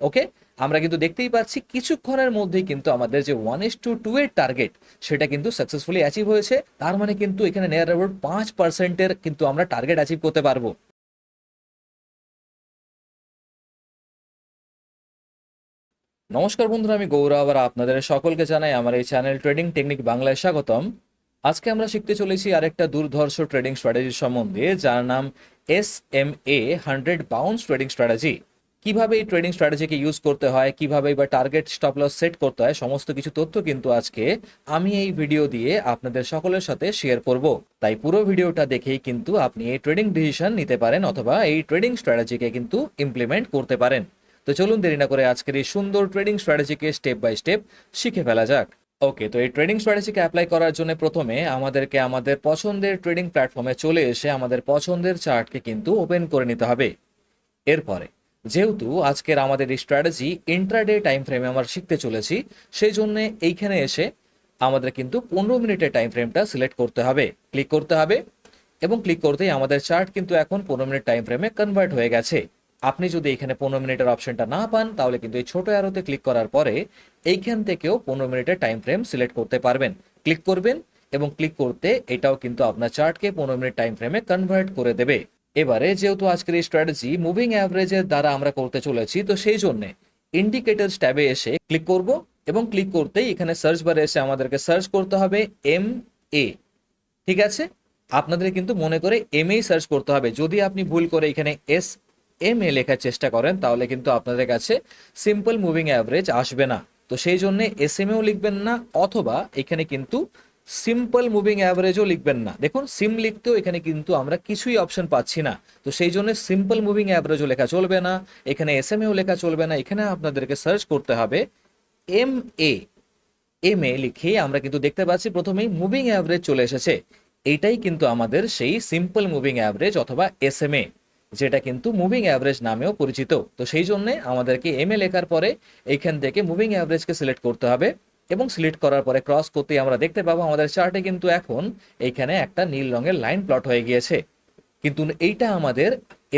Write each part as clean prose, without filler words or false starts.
ওকে, আমরা কিন্তু দেখতেই পাচ্ছি কিছুক্ষণের মধ্যেই কিন্তু আমাদের যে 1:2 এর টার্গেট সেটা কিন্তু সাকসেসফুলি অ্যাচিভ হয়েছে। তার মানে কিন্তু এখানে নিয়ার অ্যাবাউট 5%-এর কিন্তু আমরা টার্গেট অ্যাচিভ করতে পারবো। নমস্কার বন্ধুরা, আমি গৌরব আর আপনাদের সকলকে জানাই আমার এই চ্যানেল ট্রেডিং টেকনিক বাংলায় স্বাগতম। আজকে আমরা শিখতে চলেছি আরেকটা দুর্ধর্ষ ট্রেডিং স্ট্র্যাটেজি সম্বন্ধে, যার নাম SMA 100 বাউন্স ট্রেডিং স্ট্র্যাটেজি। কিভাবে এই ট্রেডিং স্ট্র্যাটেজিকে ইউজ করতে হয়, কিভাবে বা টার্গেট স্টপ লস সেট করতে হয়, সমস্ত কিছু তথ্য কিন্তু আজকে আমি এই ভিডিও দিয়ে আপনাদের সকলের সাথে শেয়ার করব। তাই পুরো ভিডিওটা দেখেই কিন্তু আপনি এই ট্রেডিং ডিসিশন নিতে পারেন অথবা এই ট্রেডিং স্ট্র্যাটেজিকে কিন্তু ইমপ্লিমেন্ট করতে পারেন। তো চলুন দেরি না করে আজকের এই সুন্দর ট্রেডিং স্ট্র্যাটেজিকে স্টেপ বাই স্টেপ শিখে ফেলা যাক। ওকে, তো এই ট্রেডিং স্ট্র্যাটেজিকে অ্যাপ্লাই করার জন্য প্রথমে আমাদেরকে আমাদের পছন্দের ট্রেডিং প্ল্যাটফর্মে চলে এসে আমাদের পছন্দের চার্টকে কিন্তু ওপেন করে নিতে হবে। এরপরে যেহেতু আজকের আমাদের এই স্ট্র্যাটেজি ইন্ট্রাডে টাইম ফ্রেমে আমরা শিখতে চলেছি, সেই জন্য এইখানে এসে আমাদের কিন্তু 15 মিনিটের টাইম ফ্রেমটা সিলেক্ট করতে হবে, ক্লিক করতে হবে, এবং ক্লিক করতেই আমাদের চার্ট কিন্তু এখন 15 মিনিট টাইম ফ্রেমে কনভার্ট হয়ে গেছে। আপনি যদি এখানে 15 মিনিটের অপশনটা না পান, তাহলে কিন্তু এই ছোট অ্যারোতে ক্লিক করার পরে এইখান থেকেও 15 মিনিটের টাইম ফ্রেম সিলেক্ট করতে পারবেন। ক্লিক করবেন এবং ক্লিক করতে এটাও কিন্তু আপনার চার্টকে 15 মিনিট টাইম ফ্রেমে কনভার্ট করে দেবে। এবারে যেহেতু আজকের এই স্ট্র্যাটেজি মুভিং অ্যাভারেজের দ্বারা আমরা করতে চলেছি, তো সেই জন্য ইন্ডিকেটরস ট্যাবে এসে ক্লিক করব এবং ক্লিক করতেই এখানে সার্চ বারে এসে আমাদেরকে সার্চ করতে হবে MA। ঠিক আছে, আপনাদের কিন্তু মনে করে MA সার্চ করতে হবে। যদি আপনি ভুল করে এখানে SMA লেখার চেষ্টা করেন, তাহলে কিন্তু আপনাদের কাছে সিম্পল মুভিং অ্যাভারেজ আসবে না। তো সেই জন্য SMAও লিখবেন না, অথবা এখানে কিন্তু সিম্পল মুভিং অ্যাভারেজও লিখবেন না। দেখুন, সিম লিখতেও এখানে কিন্তু আমরা কিছুই অপশন পাচ্ছি না। তো সেই জন্য সিম্পল মুভিং অ্যাভারেজও লেখা চলবে না, এখানে SMAও লেখা চলবে না। এখানে আপনাদেরকে সার্চ করতে হবে MA লিখেই আমরা কিন্তু দেখতে পাচ্ছি প্রথমেই মুভিং অ্যাভারেজ চলে এসেছে। এইটাই কিন্তু আমাদের সেই সিম্পল মুভিং অ্যাভারেজ অথবা SMA, যেটা কিন্তু মুভিং অ্যাভারেজ নামেও পরিচিত। তো সেই জন্য আমাদেরকে MA লেখার পরে এইখান থেকে মুভিং অ্যাভারেজকে সিলেক্ট করতে হবে, এবং সিলেক্ট করার পরে ক্রস করতেই আমরা দেখতে পাবো আমাদের চার্টে কিন্তু এখন এইখানে একটা নীল রঙের লাইন প্লট হয়ে গিয়েছে। কিন্তু এইটা আমাদের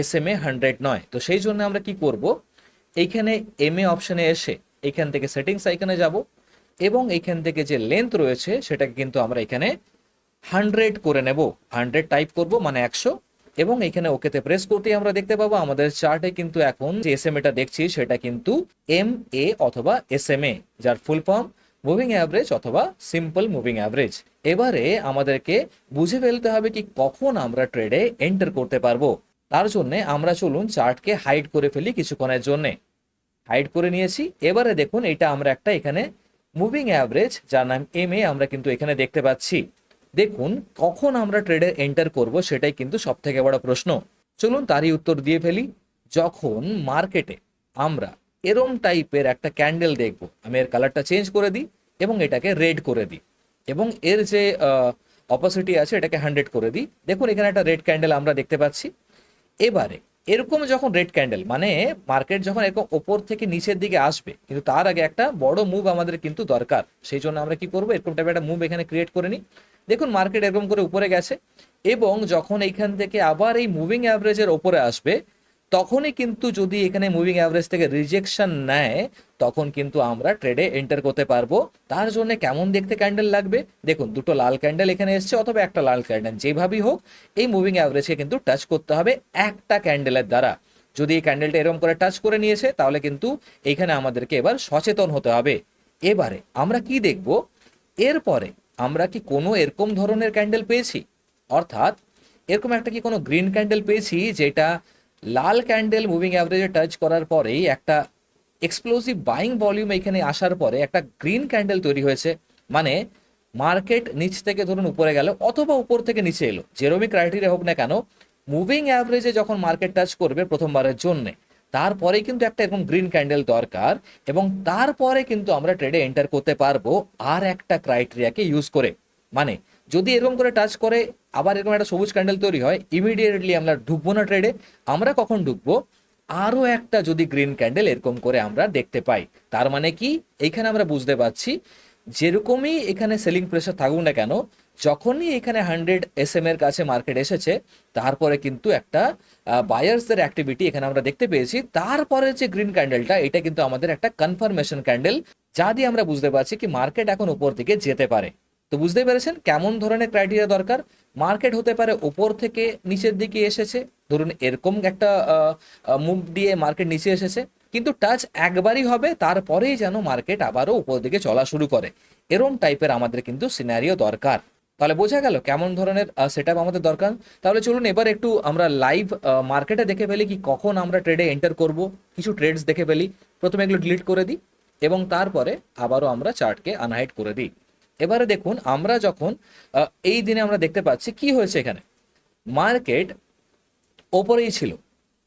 SMA 100 নয়। তো সেই জন্য আমরা কি করব, এইখানে MA অপশনে এসে এইখান থেকে সেটিংস আইকনে যাব, এবং এইখান থেকে যে লেন্থ রয়েছে সেটাকে কিন্তু আমরা এখানে 100 করে নেব। 100 টাইপ করব, মানে 100, এবং এখানে ওকেতে প্রেস করতেই আমরা দেখতে পাবো আমাদের চার্টে কিন্তু এখন যে SMAটা দেখছি সেটা কিন্তু MA অথবা SMA, যার ফুল ফর্ম মুভিং অ্যাভারেজ অথবা সিম্পল মুভিং অ্যাভারেজ। এবারে আমাদেরকে বুঝে ফেলতে হবে কি কখন আমরা ট্রেডে এন্টার করতে পারবো। তার জন্য আমরা চলুন চার্টকে হাইড করে ফেলি কিছুক্ষণের জন্য। হাইড করে নিয়েছি। এবারে দেখুন, এটা আমরা একটা এখানে মুভিং অ্যাভারেজ যার নাম MA আমরা কিন্তু এখানে দেখতে পাচ্ছি। দেখুন, কখন আমরা ট্রেডে এন্টার করব সেটাই কিন্তু সব থেকে বড় প্রশ্ন। চলুন তারই উত্তর দিয়ে ফেলি। যখন মার্কেটে আমরা এরম টাইপের একটা ক্যান্ডেল দেখব, আমি এর কালারটা চেঞ্জ করে দিই এবং এটাকে রেড করে দিই, এবং এর যে অপোসিটি আছে এটাকে 100 করে দিই। দেখুন, এখানে একটা রেড ক্যান্ডেল আমরা দেখতে পাচ্ছি। এবারে এরকম যখন রেড ক্যান্ডেল, মানে মার্কেট যখন এরকম ওপর থেকে নিচের দিকে আসবে, কিন্তু তার আগে একটা বড় মুভ আমাদের কিন্তু দরকার। সেই জন্য আমরা কি করবো, এরকম টাইপের একটা মুভ এখানে ক্রিয়েট করে নিই। দেখুন, মার্কেট এরকম করে উপরে গেছে, এবং যখন এইখান থেকে আবার এই মুভিং অ্যাভারেজের ওপরে আসবে, তখনই কিন্তু যদি এখানে মুভিং অ্যাভারেজ থেকে রিজেকশন নেয়, তখন কিন্তু আমরা ট্রেডে এন্টার করতে পারবো। তার জন্য কেমন দেখতে ক্যান্ডেল লাগবে, দেখুন দুটো লাল ক্যান্ডেল এখানে এসছে অথবা একটা লাল ক্যান্ডেল, যেভাবেই হোক এই মুভিং অ্যাভারেজকে কিন্তু টাচ করতে হবে একটা ক্যান্ডেলের দ্বারা। যদি এই ক্যান্ডেলটা এরকম করে টাচ করে নিয়েছে, তাহলে কিন্তু এইখানে আমাদেরকে এবার সচেতন হতে হবে। এবারে আমরা কি দেখব, এরপরে আমরা কি কোনো এরকম ধরনের ক্যান্ডেল পেয়েছি, অর্থাৎ এরকম একটা কি কোনো গ্রিন ক্যান্ডেল পেয়েছি, যেটা লাল ক্যান্ডেল মুভিং অ্যাভারেজে টাচ করার পরেই একটা এক্সপ্লোসিভ বাইং ভলিউম এখানে আসার পরে একটা গ্রিন ক্যান্ডেল তৈরি হয়েছে। মানে মার্কেট নিচ থেকে ধরুন উপরে গেল অথবা উপর থেকে নিচে এলো, যেরকমই ক্রাইটেরিয়া হোক না কেন, মুভিং অ্যাভারেজে যখন মার্কেট টাচ করবে প্রথমবারের জন্যে, তারপরে কিন্তু একটা এরকম গ্রিন ক্যান্ডেল দরকার, এবং তারপরে কিন্তু আমরা ট্রেডে এন্টার করতে পারবো আর একটা ক্রাইটেরিয়াকে ইউজ করে। মানে যদি এরকম করে টাচ করে আবার এরকম একটা সবুজ ক্যান্ডেল তৈরি হয়, ইমিডিয়েটলি আমরা ঢুকবো না ট্রেডে। আমরা কখন ঢুকবো, আরও একটা যদি গ্রিন ক্যান্ডেল এরকম করে আমরা দেখতে পাই। তার মানে কি, এইখানে আমরা বুঝতে পারছি যেরকমই এখানে সেলিং প্রেশার থাকুক না কেন, যখনই এখানে 100 এর কাছে মার্কেট এসেছে, তারপরে কিন্তু একটা বায়ার্সদের অ্যাক্টিভিটি এখানে আমরা দেখতে পেয়েছি। তারপরে যে গ্রিন ক্যান্ডেলটা, এটা কিন্তু আমাদের একটা কনফার্মেশন ক্যান্ডেল, যা দিয়ে আমরা বুঝতে পারছি কি মার্কেট এখন উপর দিকে যেতে পারে। তো বুঝতেই পেরেছেন কেমন ধরনের ক্রাইটেরিয়া দরকার। মার্কেট হতে পারে উপর থেকে নিচের দিকে এসেছে, ধরুন এরকম একটা মুভ দিয়ে মার্কেট নিচে এসেছে, কিন্তু টাচ একবারই হবে, তারপরেই যেন মার্কেট আবারও উপর দিকে চলা শুরু করে। এরম টাইপের আমাদের কিন্তু সিনারিও দরকার। তাহলে বোঝা গেল কেমন ধরনের সেটআপ আমাদের দরকার। তাহলে চলুন এবার একটু আমরা লাইভ মার্কেটে দেখে ফেলি কি কখন আমরা ট্রেডে এন্টার করব। কিছু ট্রেডস দেখে ফেলি। প্রথমে এগুলো ডিলিট করে দিই এবং তারপরে আবারও আমরা চার্টকে আনহাইড করে দিই। এবারে দেখুন আমরা যখন এই দিনে আমরা দেখতে পাচ্ছি কি হয়েছে। এখানে মার্কেট ওপরেই ছিল,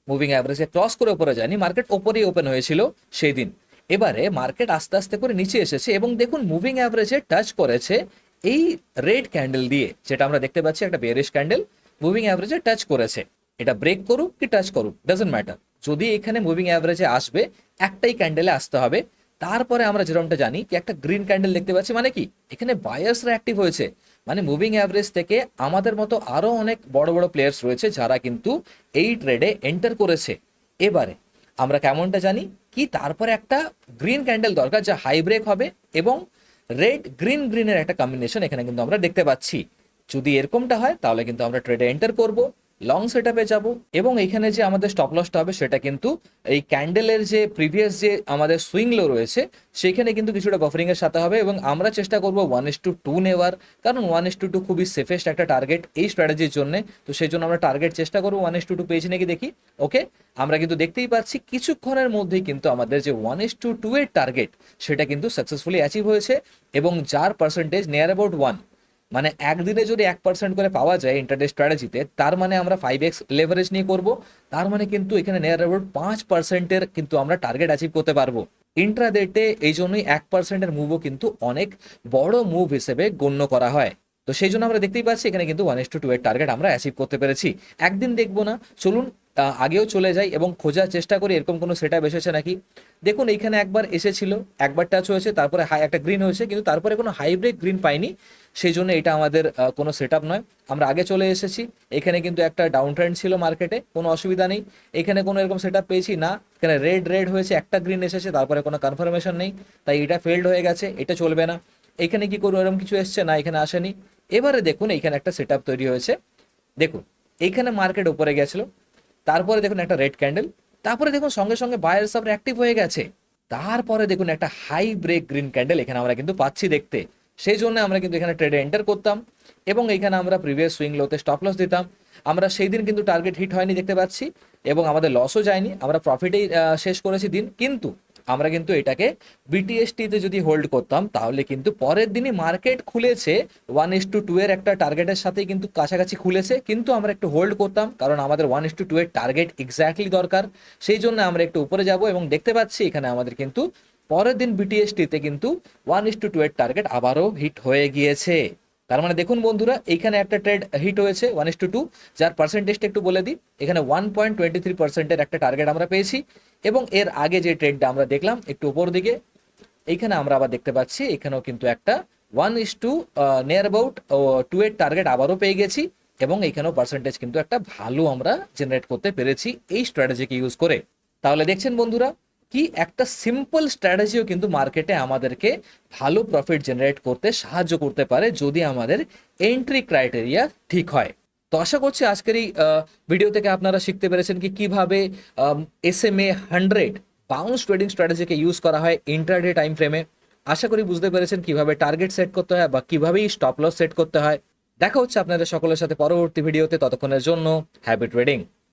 মুভিং অ্যাভারেজে ক্রস করে ওপরে যায়নি, মার্কেট ওপরেই ওপেন হয়েছিল সেই দিন। এবারে মার্কেট আস্তে আস্তে করে নিচে এসেছে এবং দেখুন মুভিং অ্যাভারেজে টাচ করেছে এই রেড ক্যান্ডেল দিয়ে, যেটা আমরা দেখতে পাচ্ছি একটা বেয়ারিশ ক্যান্ডেল মুভিং অ্যাভারেজে টাচ করেছে। এটা ব্রেক করুক কি টাচ করুক ডাজন্ট ম্যাটার, যদি এখানে মুভিং অ্যাভারেজে আসবে একটাই ক্যান্ডেলে আসতে হবে। তারপরে আমরা যেরকমটা জানি কি একটা গ্রিন ক্যান্ডেল দেখতে পাচ্ছি, মানে কি এখানে বায়ার্সরা অ্যাক্টিভ হয়েছে, মানে মুভিং অ্যাভারেজ থেকে আমাদের মতো আরো অনেক বড় বড় প্লেয়ার্স রয়েছে যারা কিন্তু এই ট্রেডে এন্টার করেছে। এবারে আমরা কেমনটা জানি কি তারপরে একটা গ্রিন ক্যান্ডেল দরকার যা হাই ব্রেক হবে এবং রেড গ্রিন গ্রিনের একটা কম্বিনেশন এখানে কিন্তু আমরা দেখতে পাচ্ছি। যদি এরকমটা হয় তাহলে কিন্তু আমরা ট্রেডে এন্টার করব, লং সেটআপে যাব এবং এখানে যে আমাদের স্টপ লসটা হবে সেটা কিন্তু এই ক্যান্ডেলের যে প্রিভিয়াস যে আমাদের সুইং লো রয়েছে সেখানে কিন্তু কিছুটা বাফারিং এর সাথে হবে এবং আমরা চেষ্টা করব 1:2 নেওয়ার, কারণ 1:2 খুবই সেফেস্ট একটা টার্গেট এই স্ট্র্যাটেজির জন্য। তো সেই জন্য আমরা টার্গেট চেষ্টা করবো 1:2 পেয়েছি নাকি দেখি। ওকে, আমরা কিন্তু দেখতেই পাচ্ছি কিছুক্ষণের মধ্যেই কিন্তু আমাদের যে 1:2 এর টার্গেট সেটা কিন্তু সাকসেসফুলি অ্যাচিভ হয়েছে এবং যার পার্সেন্টেজ নিয়ার অ্যাবাউট 1, মানে একদিনে যদি 1% করে পাওয়া যায় ইন্টারডে স্ট্র্যাটেজিতে, তার মানে আমরা 5x লেভারেজ নিয়ে করব, তার মানে কিন্তু এখানে নিয়ার অ্যাবাউট 5%-এর কিন্তু আমরা টার্গেট অ্যাচিভ করতে পারবো ইন্ট্রাডেতে। এই জন্যই 1%-এর মুভও কিন্তু অনেক বড় মুভ হিসেবে গণ্য করা হয়। তো সেই জন্য আমরা দেখতেই পাচ্ছি এখানে কিন্তু 1:2 এর টার্গেট আমরা অ্যাচিভ করতে পেরেছি। একদিন দেখবো না, চলুন আগেও চলে যাই এবং খোঁজার চেষ্টা করি এরকম কোনো সেটআপ এসেছে নাকি। দেখুন এইখানে একবার এসেছিল, একবার টাচ হয়েছে, তারপরে হাই একটা গ্রিন হয়েছে, কিন্তু তারপরে কোনো হাই ব্রেক গ্রিন পাইনি, সেই জন্য এটা আমাদের কোনো সেটআপ নয়। আমরা আগে চলে এসেছি, এখানে কিন্তু একটা ডাউন ট্রেন্ড ছিল মার্কেটে, কোনো অসুবিধা নেই। এখানে কোনো এরকম সেটআপ পেয়েছি না, এখানে রেড রেড হয়েছে, একটা গ্রিন এসেছে, তারপরে কোনো কনফার্মেশন নেই, তাই এটা ফেল্ড হয়ে গেছে, এটা চলবে না। এখানে কি করবো, এরকম কিছু এসছে না, এখানে আসেনি। এবারে দেখুন এইখানে একটা সেটআপ তৈরি হয়েছে, দেখুন এইখানে মার্কেট উপরে গেছিল, তারপরে দেখুন একটা রেড ক্যান্ডেল, তারপরে দেখুন সঙ্গে সঙ্গে বায়ার্স আবার অ্যাক্টিভ হয়ে গেছে, তারপরে দেখুন একটা হাই ব্রেক গ্রিন ক্যান্ডেল এখানে আমরা কিন্তু পাচ্ছি দেখতে। সেই জন্য আমরা কিন্তু এখানে ট্রেডে এন্টার করতাম এবং এখানে আমরা প্রিভিয়াস সুইং লোতে স্টপ লস দিতাম। আমরা সেই দিন কিন্তু টার্গেট হিট হয়নি দেখতে পাচ্ছি এবং আমাদের লসও যায়নি, আমরা প্রফিটেই শেষ করেছি দিন। কিন্তু আমরা কিন্তু এটাকে বিটিএসটিতে যদি হোল্ড করতাম তাহলে কিন্তু পরের দিনই মার্কেট খুলেছে 1:2 এর একটা টার্গেটের সাথেই কিন্তু কাছাকাছি খুলেছে, কিন্তু আমরা একটু হোল্ড করতাম কারণ আমাদের 1:2 এর টার্গেট এক্স্যাক্টলি দরকার। সেই জন্য আমরা একটু উপরে যাব এবং দেখতে পাচ্ছি এখানে আমাদের কিন্তু পরের দিন বিটিএসটিতে কিন্তু 1:2 এর টার্গেট আবারও হিট হয়ে গিয়েছে। তার মানে দেখুন বন্ধুরা এইখানে একটা ট্রেড হিট হয়েছে 1:2, যার পার্সেন্টেজটা একটু বলে দিই, এখানে 1.23%-এর একটা টার্গেট আমরা পেয়েছি এবং এর আগে যে ট্রেডটা আমরা দেখলাম একটু উপর দিকে, এইখানে আমরা আবার দেখতে পাচ্ছি এখানেও কিন্তু একটা 1:2 নিয়ার অ্যাবাউট 2 এর টার্গেট আবারও পেয়ে গেছি এবং এইখানেও পার্সেন্টেজ কিন্তু একটা ভালো আমরা জেনারেট করতে পেরেছি এই স্ট্র্যাটেজিকে ইউজ করে। তাহলে দেখছেন বন্ধুরা কি একটা সিম্পল স্ট্র্যাটেজিও কিন্তু মার্কেটে আমাদেরকে ভালো প্রফিট জেনারেট করতে সাহায্য করতে পারে যদি আমাদের এন্ট্রি ক্রাইটেরিয়া ঠিক হয়। তো আশা করছি আজকের এই ভিডিও থেকে আপনারা শিখতে পেরেছেন কি কিভাবে SMA 100 বাউন্স ট্রেডিং স্ট্র্যাটেজিকে ইউজ করা হয় ইন্ট্রাডে টাইম ফ্রেমে। আশা করি বুঝতে পেরেছেন কিভাবে টার্গেট সেট করতে হয় বা কিভাবেই স্টপ লস সেট করতে হয়। দেখা হচ্ছে আপনাদের সকলের সাথে পরবর্তী ভিডিওতে, ততক্ষণের জন্য হ্যাপি ট্রেডিং।